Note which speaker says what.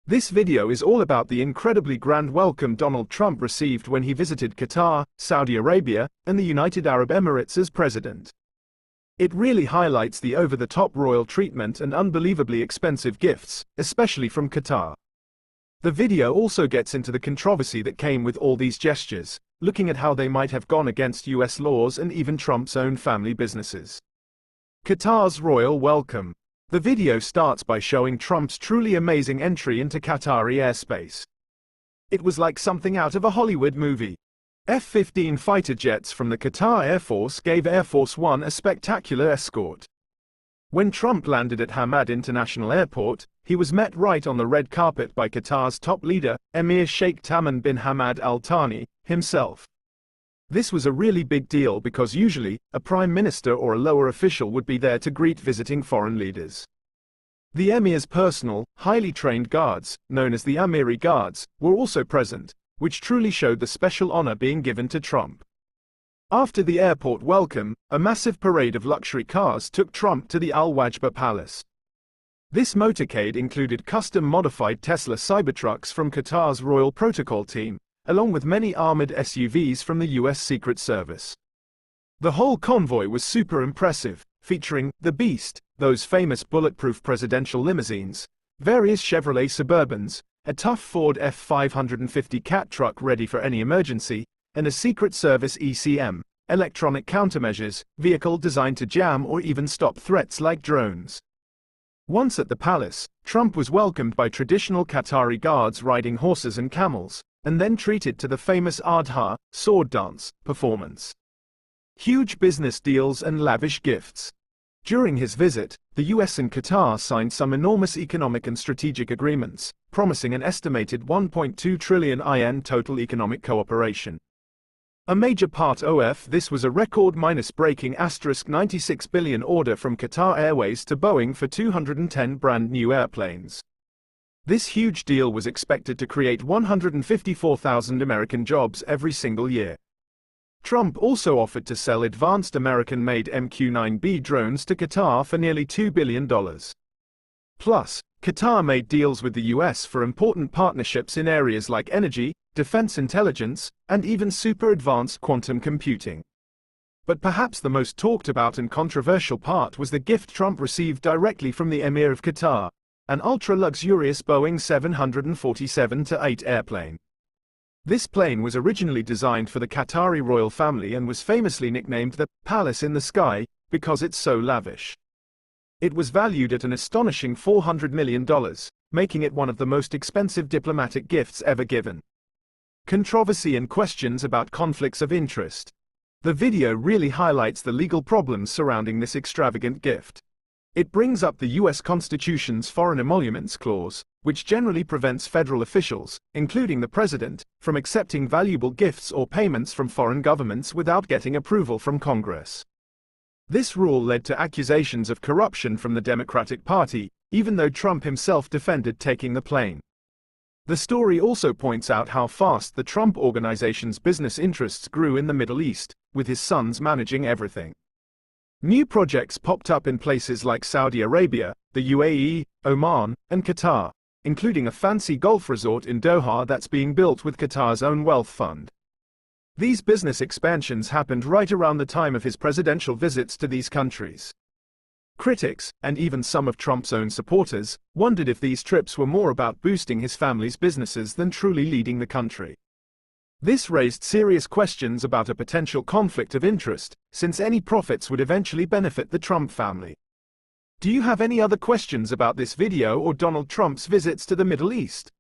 Speaker 1: This video is all about the incredibly grand welcome Donald Trump received when he visited Qatar, Saudi Arabia, and the United Arab Emirates as president. It really highlights the over-the-top royal treatment and unbelievably expensive gifts, especially from Qatar. The video also gets into the controversy that came with all these gestures, looking at how they might have gone against US laws and even Trump's own family businesses. Qatar's royal welcome. The video starts by showing Trump's truly amazing entry into Qatari airspace. It was like something out of a Hollywood movie. F-15 fighter jets from the Qatar Air Force gave Air Force One a spectacular escort. When Trump landed at Hamad International Airport, he was met right on the red carpet by Qatar's top leader, Emir Sheikh Tamim bin Hamad Al Thani, himself. This was a really big deal because usually, a prime minister or a lower official would be there to greet visiting foreign leaders. The emir's personal, highly trained guards, known as the Amiri Guards, were also present, which truly showed the special honor being given to Trump. After the airport welcome, a massive parade of luxury cars took Trump to the Al Wajba Palace. This motorcade included custom-modified Tesla Cybertrucks from Qatar's Royal Protocol team, along with many armored SUVs from the US Secret Service. The whole convoy was super impressive, featuring the Beast, those famous bulletproof presidential limousines, various Chevrolet Suburbans, a tough Ford F-550 cat truck ready for any emergency, and a Secret Service ECM, electronic countermeasures, vehicle designed to jam or even stop threats like drones. Once at the palace, Trump was welcomed by traditional Qatari guards riding horses and camels, and then treated to the famous Adha, sword dance, performance. Huge business deals and lavish gifts. During his visit, the US and Qatar signed some enormous economic and strategic agreements, promising an estimated 1.2 trillion IN total economic cooperation. A major part of this was a record-breaking $96 billion order from Qatar Airways to Boeing for 210 brand new airplanes. This huge deal was expected to create 154,000 American jobs every single year. Trump also offered to sell advanced American-made MQ-9B drones to Qatar for nearly $2 billion. Plus, Qatar made deals with the US for important partnerships in areas like energy, defense intelligence, and even super-advanced quantum computing. But perhaps the most talked about and controversial part was the gift Trump received directly from the Emir of Qatar, an ultra-luxurious Boeing 747-8 airplane. This plane was originally designed for the Qatari royal family and was famously nicknamed the Palace in the Sky because it's so lavish. It was valued at an astonishing $400 million, making it one of the most expensive diplomatic gifts ever given. Controversy and questions about conflicts of interest. The video really highlights the legal problems surrounding this extravagant gift. It brings up the US Constitution's Foreign Emoluments Clause, which generally prevents federal officials, including the president, from accepting valuable gifts or payments from foreign governments without getting approval from Congress. This rule led to accusations of corruption from the Democratic Party, even though Trump himself defended taking the plane. The story also points out how fast the Trump organization's business interests grew in the Middle East, with his sons managing everything. New projects popped up in places like Saudi Arabia, the UAE, Oman, and Qatar, including a fancy golf resort in Doha that's being built with Qatar's own wealth fund. These business expansions happened right around the time of his presidential visits to these countries. Critics, and even some of Trump's own supporters, wondered if these trips were more about boosting his family's businesses than truly leading the country. This raised serious questions about a potential conflict of interest, since any profits would eventually benefit the Trump family. Do you have any other questions about this video or Donald Trump's visits to the Middle East?